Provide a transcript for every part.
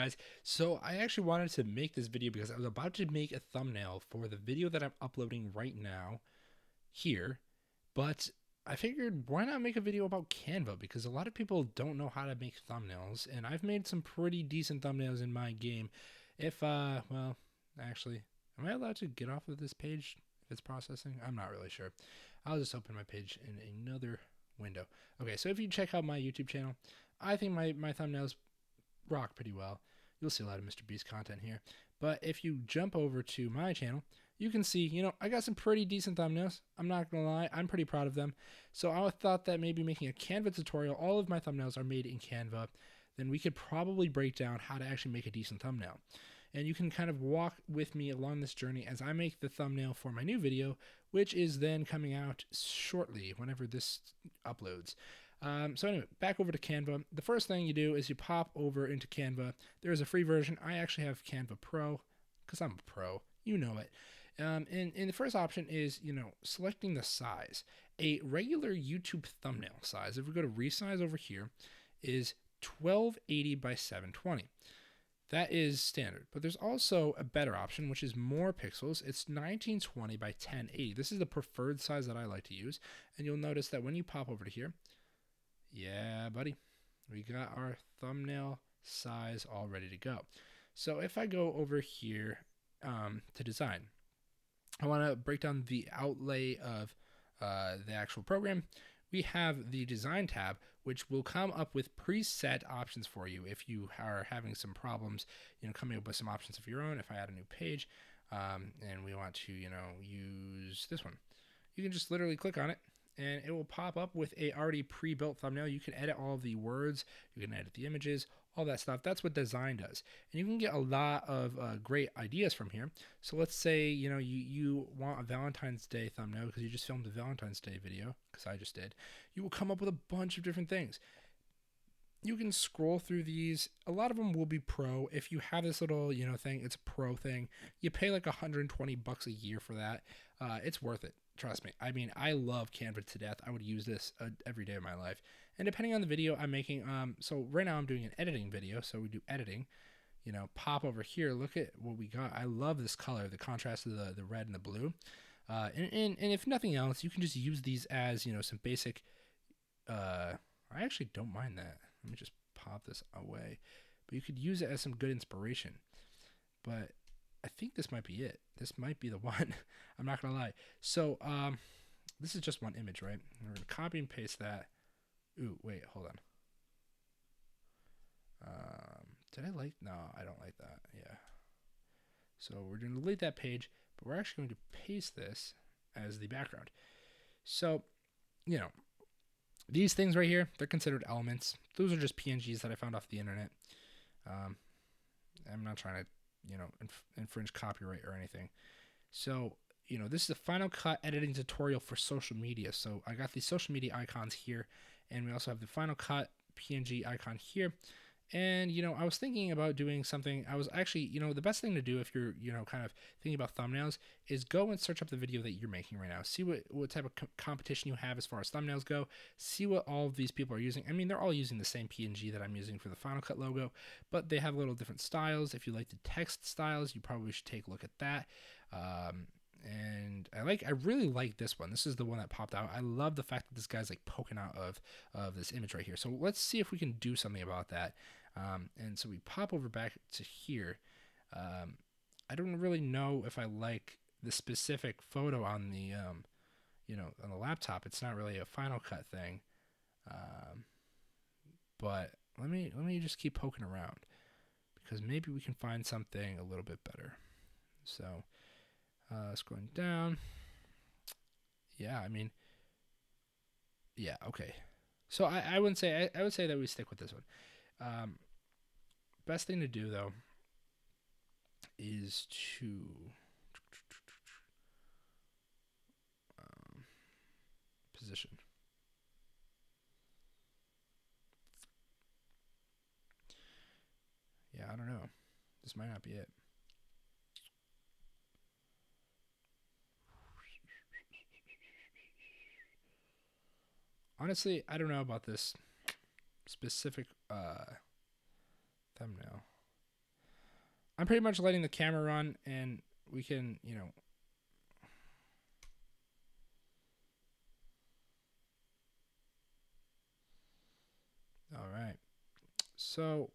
Guys, so I actually wanted to make this video because I was about to make a thumbnail for the video that I'm uploading right now here, but I figured why not make a video about Canva, because a lot of people don't know how to make thumbnails, and I've made some pretty decent thumbnails in my game. If well, actually, am I allowed to get off of this page if it's processing? I'm not really sure. I'll just open my page in another window. Okay, so if you check out my YouTube channel, I think my thumbnails rock pretty well. You'll see a lot of Mr. Beast content here. But if you jump over to my channel, you can see, I got some pretty decent thumbnails. I'm not going to lie, I'm pretty proud of them. So I thought that maybe making a Canva tutorial, all of my thumbnails are made in Canva, then we could probably break down how to actually make a decent thumbnail. And you can kind of walk with me along this journey as I make the thumbnail for my new video, which is then coming out shortly whenever this uploads. So anyway, back over to Canva. The first thing you do is you pop over into Canva. There's a free version. I actually have Canva Pro because I'm a pro. You know it. And the first option is, selecting the size. A regular YouTube thumbnail size, if we go to resize over here, is 1280 by 720. That is standard. But there's also a better option, which is more pixels. It's 1920 by 1080. This is the preferred size that I like to use. And you'll notice that when you pop over to here, yeah, buddy, we got our thumbnail size all ready to go. So if I go over here to design, I want to break down the outlay of the actual program. We have the design tab, which will come up with preset options for you if you are having some problems, coming up with some options of your own. If I add a new page and we want to, use this one, you can just literally click on it and it will pop up with a already pre-built thumbnail. You can edit all of the words, you can edit the images, all that stuff. That's what design does. And you can get a lot of great ideas from here. So let's say, you want a Valentine's Day thumbnail because you just filmed a Valentine's Day video, because I just did. You will come up with a bunch of different things. You can scroll through these. A lot of them will be pro. If you have this little, thing, it's a pro thing. You pay like $120 a year for that. It's worth it. Trust me. I mean, I love Canva to death. I would use this every day of my life. And depending on the video I'm making, so right now I'm doing an editing video. So we do editing, pop over here. Look at what we got. I love this color, the contrast of the red and the blue. And if nothing else, you can just use these as, some basic, I actually don't mind that. Let me just pop this away. But you could use it as some good inspiration. But I think this might be it. This might be the one. I'm not going to lie. So this is just one image, right? We're going to copy and paste that. Ooh, wait, hold on. Did I like? No, I don't like that. Yeah. So we're going to delete that page, but we're actually going to paste this as the background. So, these things right here, they're considered elements. Those are just PNGs that I found off the internet. I'm not trying to, infringe copyright or anything. So, this is a Final Cut editing tutorial for social media. So I got the social media icons here, and we also have the Final Cut PNG icon here. And, I was thinking about doing something. I was actually, the best thing to do if you're, kind of thinking about thumbnails is go and search up the video that you're making right now. See what type of competition you have as far as thumbnails go. See what all of these people are using. I mean, they're all using the same PNG that I'm using for the Final Cut logo, but they have little different styles. If you like the text styles, you probably should take a look at that. And I really like this one. This is the one that popped out. I love the fact that this guy's like poking out of this image right here. So let's see if we can do something about that. And so we pop over back to here. I don't really know if I like the specific photo on the, on the laptop. It's not really a Final Cut thing. But let me just keep poking around because maybe we can find something a little bit better. So, scrolling down. Yeah, I mean, yeah, okay. So I wouldn't say, I would say that we stick with this one. Best thing to do though is to position. Yeah, I don't know. This might not be it. Honestly, I don't know about this specific thumbnail. I'm pretty much letting the camera run, and we can, you know, all right. So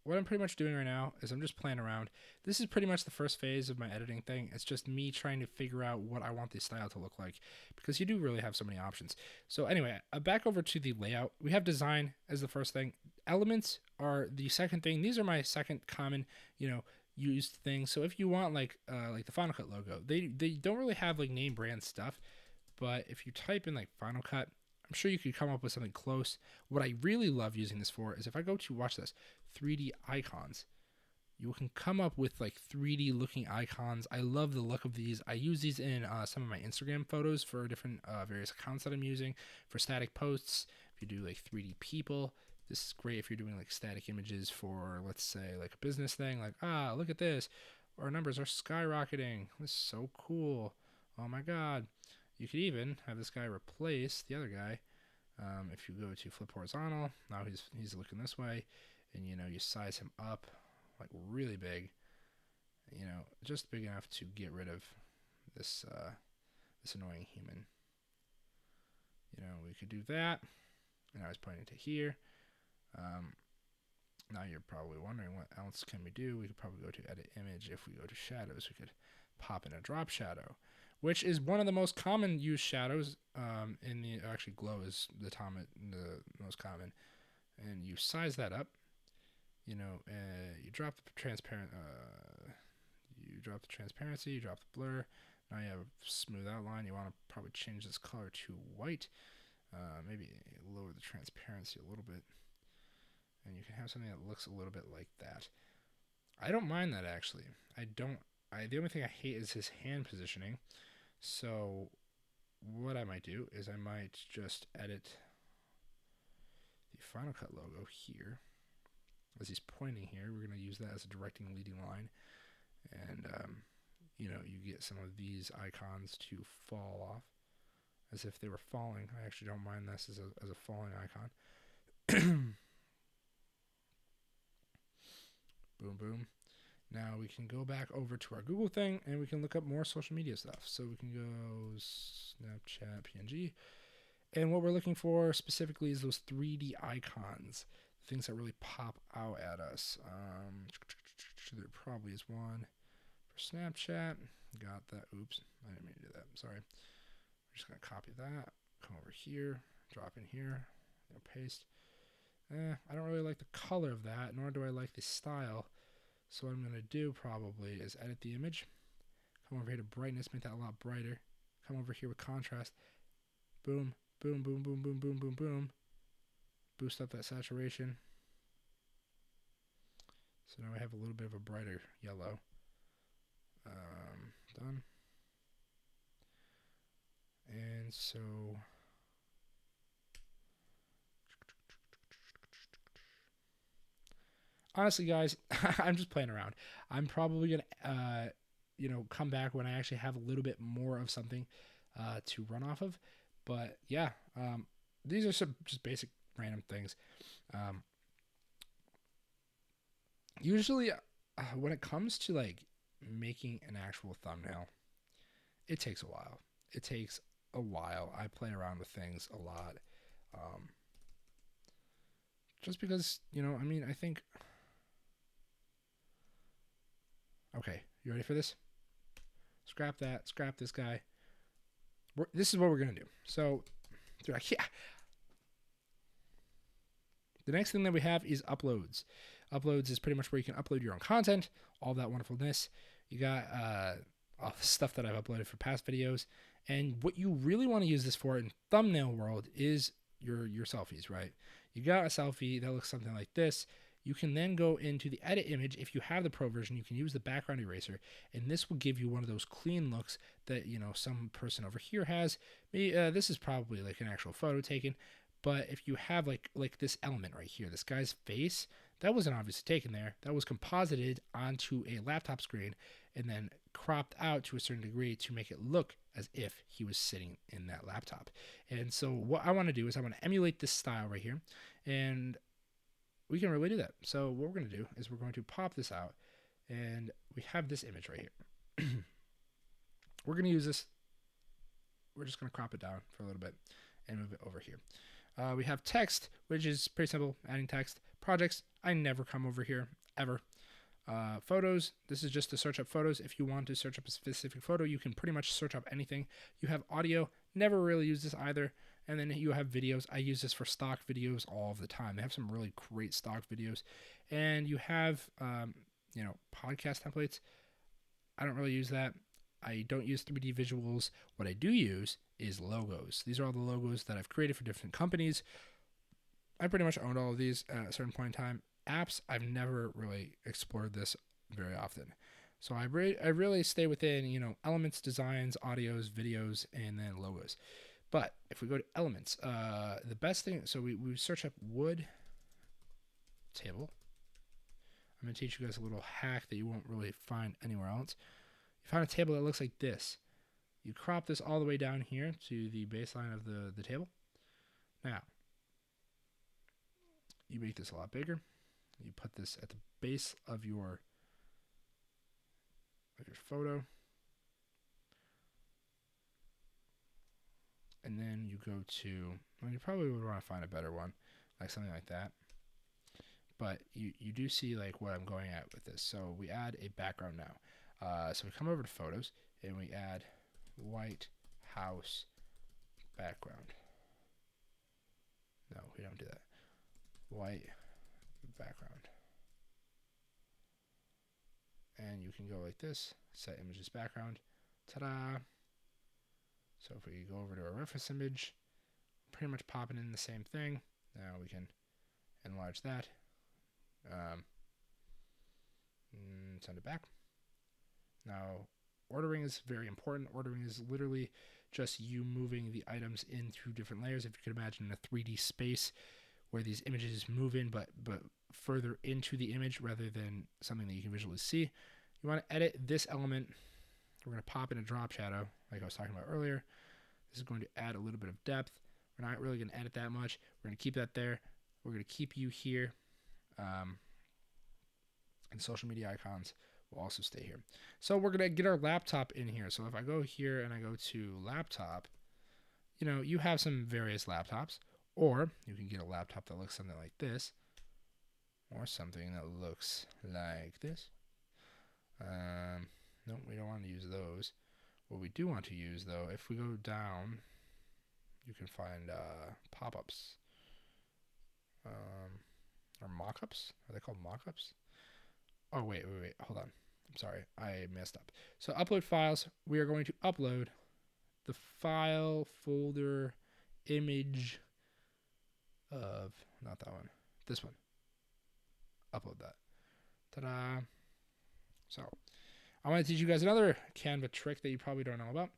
what I'm pretty much doing right now is I'm just playing around. This is pretty much the first phase of my editing thing. It's just me trying to figure out what I want the style to look like, because you do really have so many options. So anyway, back over to the layout. We have design as the first thing. Elements are the second thing. These are my second common, you know, used things. So if you want like the Final Cut logo, they don't really have like name brand stuff, but if you type in like Final Cut, I'm sure you could come up with something close. What I really love using this for is if I go to, watch this, 3D icons, you can come up with like 3D looking icons. I love the look of these. I use these in some of my Instagram photos for different various accounts that I'm using for static posts. If you do like 3D people, this is great if you're doing like static images for, let's say, like a business thing, like, look at this, our numbers are skyrocketing, this is so cool, oh my god. You could even have this guy replace the other guy. If you go to flip horizontal, now he's looking this way, and you know, you size him up like really big, you know, just big enough to get rid of this this annoying human. You know, we could do that, and I was pointing to here. Now you're probably wondering what else can we do. We could probably go to edit image. If we go to shadows, we could pop in a drop shadow, which is one of the most common used shadows in the, actually glow is the most common, and you size that up, you know, you drop the you drop the transparency, you drop the blur. Now you have a smooth outline. You want to probably change this color to white, maybe lower the transparency a little bit, and you can have something that looks a little bit like that. I don't mind that, actually. The only thing I hate is his hand positioning. So what I might do is I might just edit the Final Cut logo here. As he's pointing here, we're going to use that as a directing leading line. And, you know, you get some of these icons to fall off as if they were falling. I actually don't mind this as a falling icon. Boom, boom. Now we can go back over to our Google thing, and we can look up more social media stuff. So we can go Snapchat, PNG. And what we're looking for specifically is those 3D icons, things that really pop out at us. There probably is one for Snapchat. Got that. Oops, I didn't mean to do that. Sorry. We're just going to copy that, come over here, drop in here, paste. I don't really like the color of that, nor do I like the style. So what I'm going to do probably is edit the image, come over here to brightness, make that a lot brighter, come over here with contrast, boom, boom, boom, boom, boom, boom, boom, boom, boost up that saturation. So now I have a little bit of a brighter yellow. Done. And so honestly, guys, I'm just playing around. I'm probably gonna, you know, come back when I actually have a little bit more of something to run off of. But yeah, these are some just basic random things. Usually, when it comes to like making an actual thumbnail, it takes a while. It takes a while. I play around with things a lot. Just because, you know, I mean, I think. Okay, you ready for this? Scrap that. Scrap this guy. This is what we're going to do. So, dude, I can't. The next thing that we have is uploads. Uploads is pretty much where you can upload your own content, all that wonderfulness. You got all the stuff that I've uploaded for past videos. And what you really want to use this for in thumbnail world is your selfies, right? You got a selfie that looks something like this. You can then go into the edit image. If you have the pro version, you can use the background eraser, and this will give you one of those clean looks that, you know, some person over here has. This is probably like an actual photo taken, but if you have like this element right here, this guy's face, that wasn't obviously taken there. That was composited onto a laptop screen and then cropped out to a certain degree to make it look as if he was sitting in that laptop. And so what I want to do is I want to emulate this style right here, and we can really do that. So what we're going to do is we're going to pop this out, And we have this image right here. We're going to use this. We're just going to crop it down for a little bit and move it over here. We have text, which is pretty simple, adding text. Projects, I never come over here, ever. Photos, this is just to search up photos. If you want to search up a specific photo, you can pretty much search up anything. You have audio, never really use this either. And then you have videos. I use this for stock videos all of the time. They have some really great stock videos. And you have, podcast templates. I don't really use that. I don't use 3D visuals. What I do use is logos. These are all the logos that I've created for different companies. I pretty much owned all of these at a certain point in time. Apps, I've never really explored this very often. So I really stay within, elements, designs, audios, videos, and then logos. But if we go to elements, the best thing, so we search up wood table. I'm going to teach you guys a little hack that you won't really find anywhere else. You find a table that looks like this. You crop this all the way down here to the baseline of the table. Now, you make this a lot bigger. You put this at the base of your photo. And then you go to, well, you probably would want to find a better one, like something like that. But you do see like what I'm going at with this. So we add a background now. So we come over to photos and we add white house background. No, we don't do that. White background. And you can go like this, set images background. Ta-da! So if we go over to our reference image, pretty much popping in the same thing. Now we can enlarge that. Send it back. Now, ordering is very important. Ordering is literally just you moving the items in through different layers. If you could imagine a 3D space where these images move in, but further into the image rather than something that you can visually see. You want to edit this element. We're going to pop in a drop shadow, like I was talking about earlier. This is going to add a little bit of depth. We're not really going to edit that much. We're going to keep that there. We're going to keep you here. And social media icons will also stay here. So we're going to get our laptop in here. So if I go here and I go to laptop, you have some various laptops, or you can get a laptop that looks something like this, or something that looks like this. No, we don't want to use those. What we do want to use, though, if we go down, you can find pop-ups. Or mock-ups? Are they called mock-ups? Oh, wait. Hold on. I'm sorry. I messed up. So upload files. We are going to upload the file, folder, image of, not that one, this one. Upload that. Ta-da. So I want to teach you guys another Canva trick that you probably don't know about.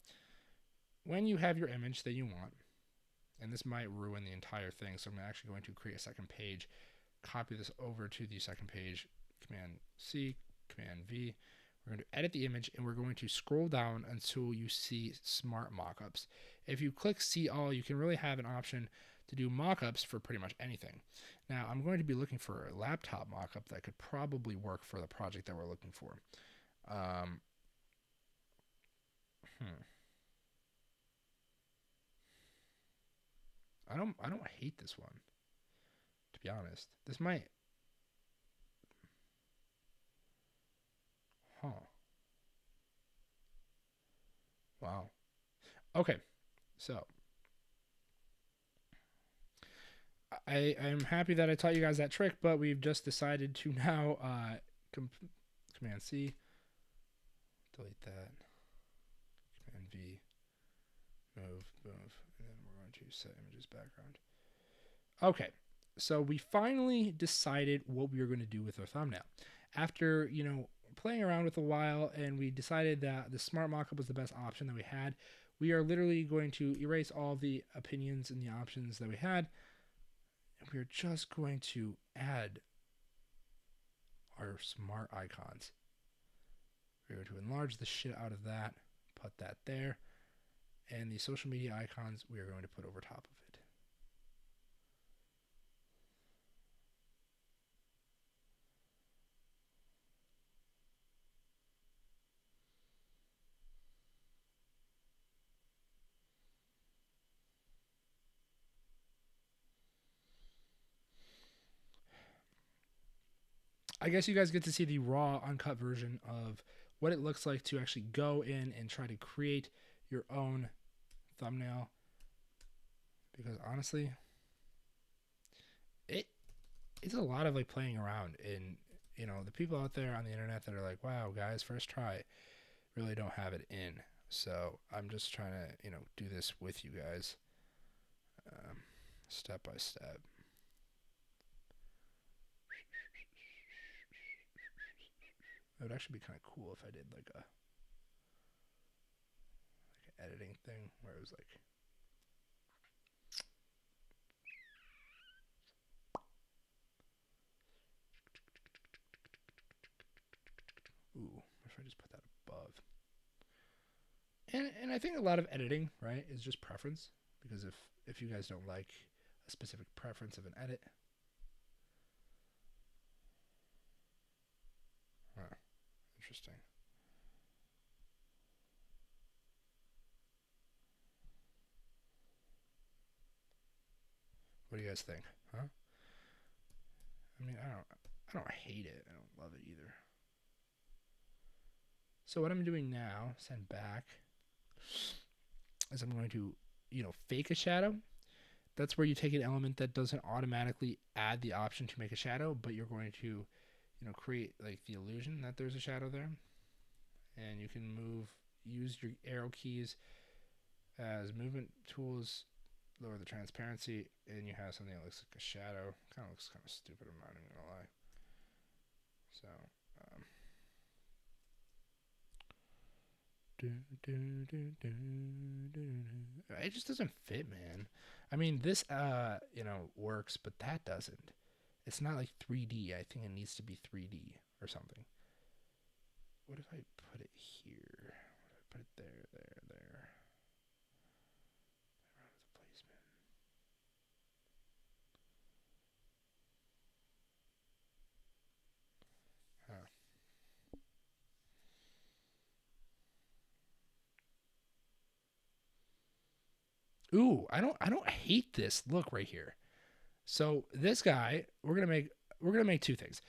When you have your image that you want, and this might ruin the entire thing, so I'm actually going to create a second page, copy this over to the second page, Command C, Command V. We're going to edit the image, and we're going to scroll down until you see Smart Mockups. If you click See All, you can really have an option to do mockups for pretty much anything. Now, I'm going to be looking for a laptop mockup that could probably work for the project that we're looking for. I don't hate this one, to be honest. This might. Wow. Okay, so I'm happy that I taught you guys that trick, but we've just decided to now Command C, delete that, Command V, move, and then we're going to set images background. Okay, so we finally decided what we were going to do with our thumbnail. After, playing around with a while, and we decided that the Smart Mockup was the best option that we had. We are literally going to erase all the opinions and the options that we had. And we're just going to add our smart icons. We're going to enlarge the shit out of that, put that there, and the social media icons we are going to put over top of it. I guess you guys get to see the raw, uncut version of what it looks like to actually go in and try to create your own thumbnail. Because honestly, it's a lot of like playing around, and you know, the people out there on the internet that are like, wow guys, first try, really don't have it in. So I'm just trying to, you know, do this with you guys, step by step. It would actually be kind of cool if I did like an editing thing where it was like, ooh, if I just put that above. And I think a lot of editing, right, is just preference. Because if you guys don't like a specific preference of an edit, interesting. What do you guys think? Huh? I mean, I don't hate it. I don't love it either. So what I'm doing now, send back, is I'm going to, you know, fake a shadow. That's where you take an element that doesn't automatically add the option to make a shadow, but you're going to, you know, create like the illusion that there's a shadow there. And you can use your arrow keys as movement tools, lower the transparency, and you have something that looks like a shadow. Kind of looks kind of stupid, I'm not even gonna lie. So, it just doesn't fit, man. I mean, this, you know, works, but that doesn't. It's not like 3D. I think it needs to be 3D or something. What if I put it here? What if I put it there, there, there? Around the placement. Huh. Ooh, I don't hate this look right here. So this guy, we're gonna make two things.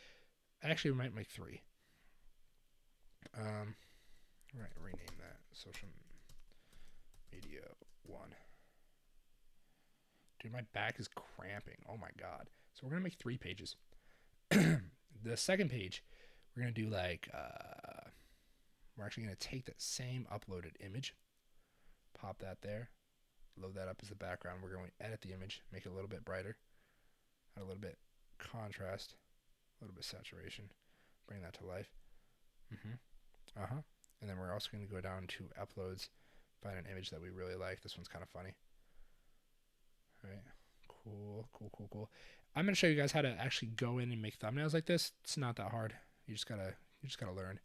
Actually, we might make three. We're gonna rename that social media 1. Dude, my back is cramping. Oh my god. So we're gonna make 3 pages. The second page, we're gonna do like we're actually gonna take that same uploaded image, pop that there, load that up as the background. We're going to edit the image, make it a little bit brighter, add a little bit contrast, a little bit saturation, bring that to life. And then we're also going to go down to uploads, find an image that we really like. This one's kind of funny. All right. Cool. I'm going to show you guys how to actually go in and make thumbnails like this. It's not that hard. You just gotta learn.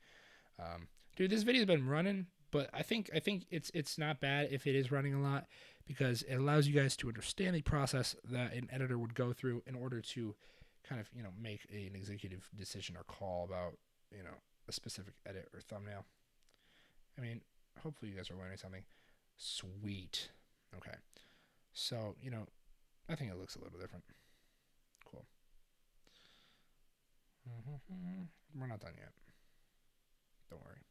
Dude, this video's been running, but I think it's not bad if it is running a lot, because it allows you guys to understand the process that an editor would go through in order to kind of, you know, make an executive decision or call about, you know, a specific edit or thumbnail. I mean, hopefully you guys are learning something. Sweet. Okay. So, you know, I think it looks a little different. Cool. We're not done yet. Don't worry.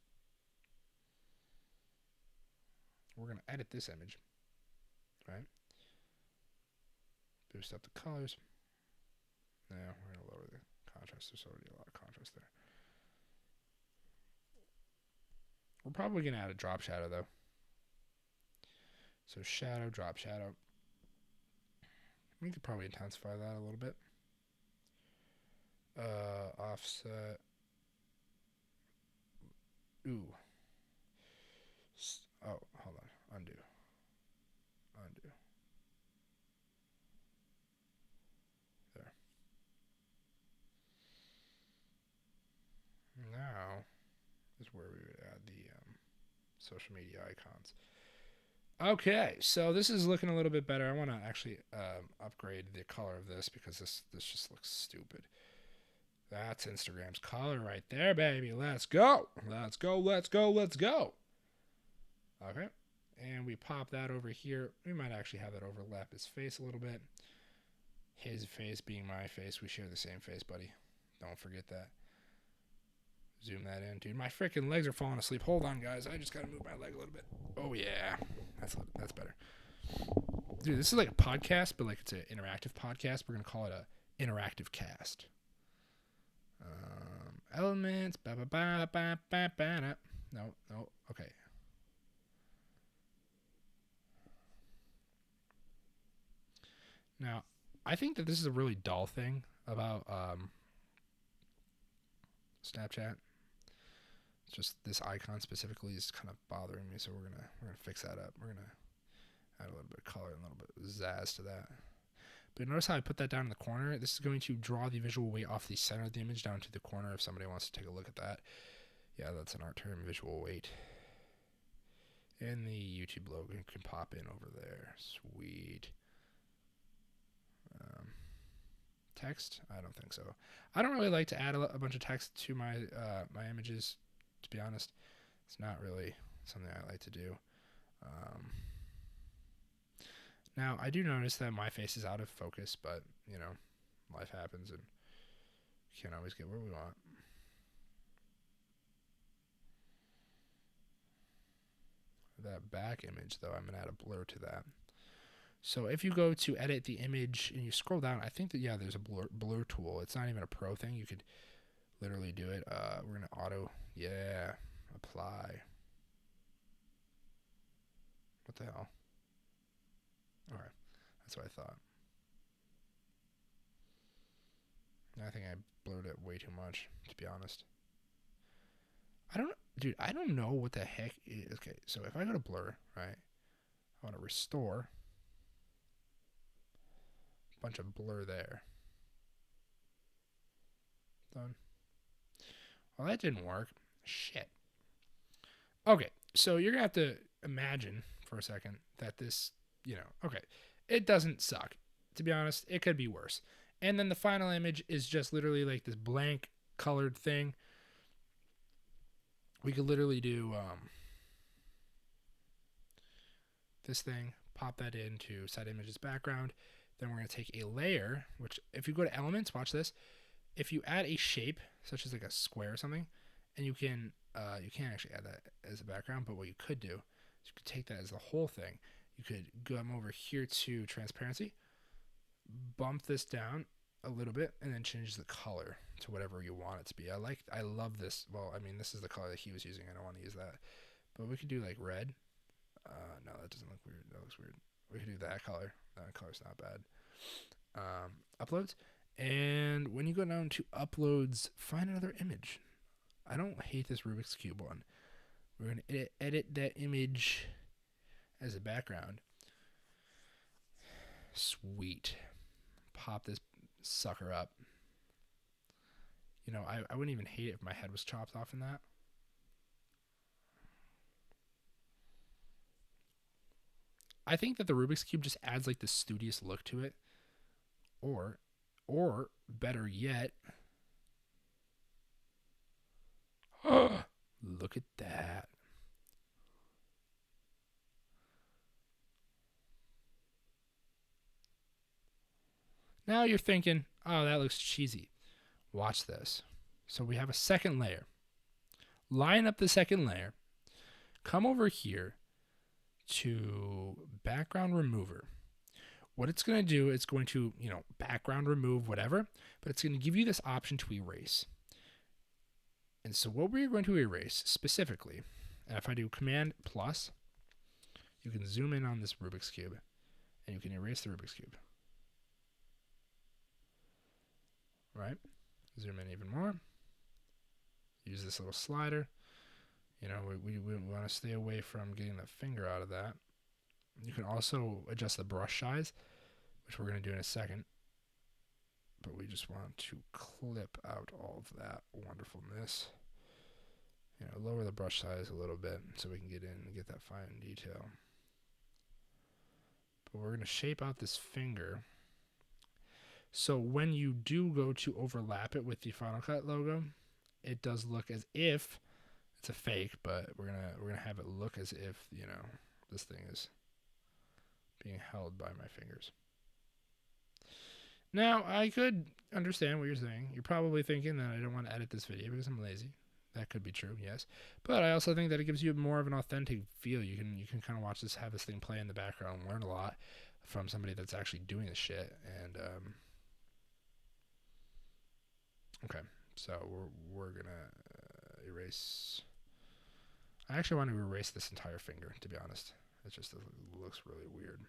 We're going to edit this image, right? Boost up the colors. Now we're going to lower the contrast. There's already a lot of contrast there. We're probably going to add a drop shadow, though. So shadow, drop shadow. We could probably intensify that a little bit. Offset. Ooh. Oh, hold on. Undo. There. Now is where we would add the social media icons. Okay, so this is looking a little bit better. I want to actually upgrade the color of this, because this just looks stupid. That's Instagram's color right there, baby. Let's go. Okay, and we pop that over here. We might actually have that overlap his face a little bit. His face being my face. We share the same face, buddy. Don't forget that. zoom that in, dude. My freaking legs are falling asleep. Hold on, guys. I just gotta move my leg a little bit. Oh yeah, that's better. Dude, this is like a podcast, but like it's an interactive podcast. We're gonna call it a interactive cast. Elements. No. Okay. Now, I think that this is a really dull thing about Snapchat. It's just this icon specifically is kind of bothering me, so we're gonna fix that up. We're gonna add a little bit of color and a little bit of zazz to that. But notice how I put that down in the corner? This is going to draw the visual weight off the center of the image down to the corner if somebody wants to take a look at that. Yeah, that's an art term, visual weight. And the YouTube logo can pop in over there. Sweet. Text? I don't think so. I don't really like to add a bunch of text to my my images, to be honest. It's not really something I like to do. Now, I do notice that my face is out of focus, but, you know, life happens and we can't always get where we want. That back image, though, I'm going to add a blur to that. So if you go to edit the image and you scroll down, I think that, yeah, there's a blur tool. It's not even a pro thing. You could literally do it. We're going to apply. What the hell? Okay, that's what I thought. I think I blurred it way too much, to be honest. I don't know what the heck is. Okay, so if I go to blur, right, I want to restore. Bunch of blur there. Done. Well, that didn't work. Shit. Okay, so you're going to have to imagine for a second that this, okay, it doesn't suck. To be honest, it could be worse. And then the final image is just literally like this blank colored thing. We could literally do this thing, pop that into set images background. Then we're going to take a layer, which if you go to elements, watch this. If you add a shape, such as like a square or something, and you can't actually add that as a background, but what you could do is you could take that as the whole thing. You could come over here to transparency, bump this down a little bit, and then change the color to whatever you want it to be. I love this. Well, I mean, this is the color that he was using. I don't want to use that. But we could do like red. No, that doesn't look weird. That looks weird. We could do that color. That color's not bad. Uploads. And when you go down to uploads, find another image. I don't hate this Rubik's Cube one. We're going to edit that image as a background. Sweet. Pop this sucker up. I wouldn't even hate it if my head was chopped off in that. I think that the Rubik's Cube just adds like the studious look to it. Or better yet, look at that. Now you're thinking, oh, that looks cheesy. Watch this. So we have a second layer. Line up the second layer. Come over here to background remover. What it's going to do, it's going to, background remove, whatever, but it's going to give you this option to erase. And so what we're going to erase specifically, and if I do Command plus, you can zoom in on this Rubik's Cube, and you can erase the Rubik's Cube. Right? Zoom in even more. Use this little slider. We want to stay away from getting the finger out of that. You can also adjust the brush size, which we're going to do in a second. But we just want to clip out all of that wonderfulness. Lower the brush size a little bit so we can get in and get that fine detail. But we're going to shape out this finger. So when you do go to overlap it with the Final Cut logo, it does look as if it's a fake, but we're gonna have it look as if this thing is being held by my fingers. Now I could understand what you're saying. You're probably thinking that I don't want to edit this video because I'm lazy. That could be true, yes. But I also think that it gives you more of an authentic feel. You can kind of watch this, have this thing play in the background, and learn a lot from somebody that's actually doing this shit. And okay, so we're gonna erase. I actually want to erase this entire finger, to be honest. It just looks really weird.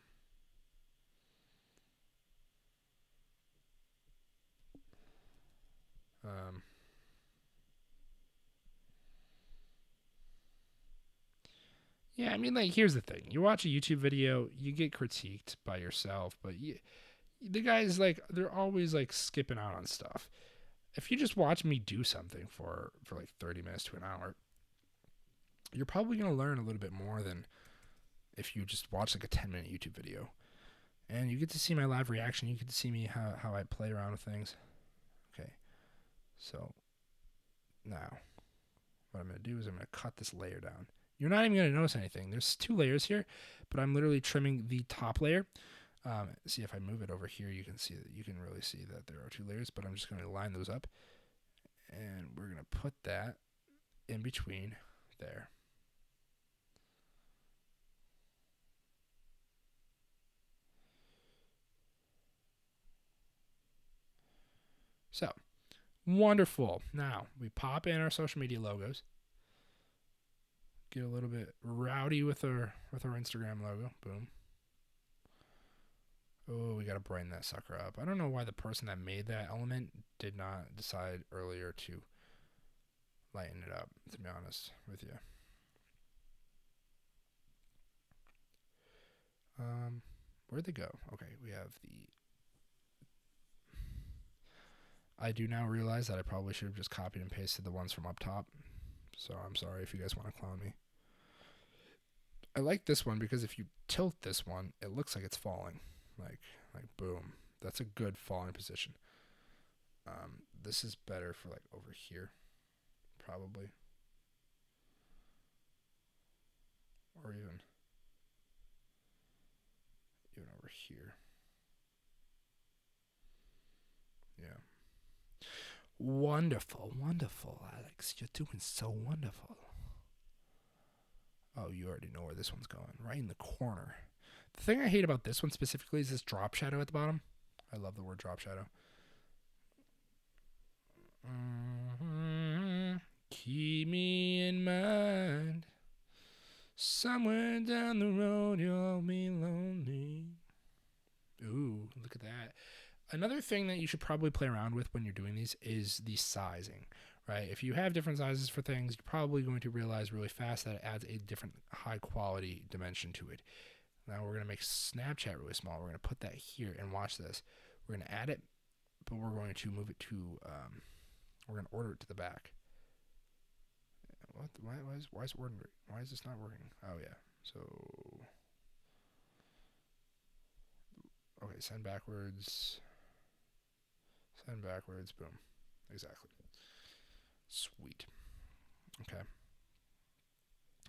Yeah, I mean, like, here's the thing. You watch a YouTube video, you get critiqued by yourself, but the guys, like, they're always, like, skipping out on stuff. If you just watch me do something for like 30 minutes to an hour, you're probably going to learn a little bit more than if you just watch, like, a 10-minute YouTube video. And you get to see my live reaction. You get to see me how I play around with things. Okay. So, now, what I'm going to do is I'm going to cut this layer down. You're not even going to notice anything. There's 2 layers here, but I'm literally trimming the top layer. See, if I move it over here, you can see that. You can really see that there are 2 layers, but I'm just going to line those up, and we're going to put that in between there. So, wonderful. Now, we pop in our social media logos. Get a little bit rowdy with our Instagram logo. Boom. Oh, we got to brighten that sucker up. I don't know why the person that made that element did not decide earlier to lighten it up, to be honest with you. Where'd they go? Okay, we have the... I do now realize that I probably should have just copied and pasted the ones from up top. So I'm sorry if you guys want to clown me. I like this one because if you tilt this one, it looks like it's falling. Like boom. That's a good falling position. This is better for like over here, probably. Or even over here. Yeah. Wonderful, wonderful, Alex. You're doing so wonderful. Oh, you already know where this one's going. Right in the corner. The thing I hate about this one specifically is this drop shadow at the bottom. I love the word drop shadow. Keep me in mind. Somewhere down the road you'll be lonely. Ooh, look at that. Another thing that you should probably play around with when you're doing these is the sizing, right? If you have different sizes for things, you're probably going to realize really fast that it adds a different high quality dimension to it. Now we're going to make Snapchat really small. We're going to put that here and watch this. We're going to add it, but we're going to move it to, we're going to order it to the back. What? Why is it ordering? Why is this not working? Oh, yeah. So, okay, send backwards. Send backwards. Boom. Exactly. Sweet. Okay.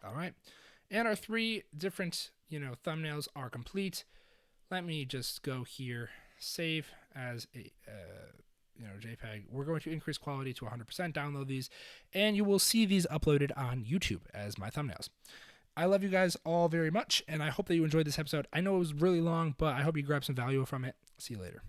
All right. And our 3 different, thumbnails are complete. Let me just go here, save as a, JPEG. We're going to increase quality to 100%, download these, and you will see these uploaded on YouTube as my thumbnails. I love you guys all very much, and I hope that you enjoyed this episode. I know it was really long, but I hope you grabbed some value from it. See you later.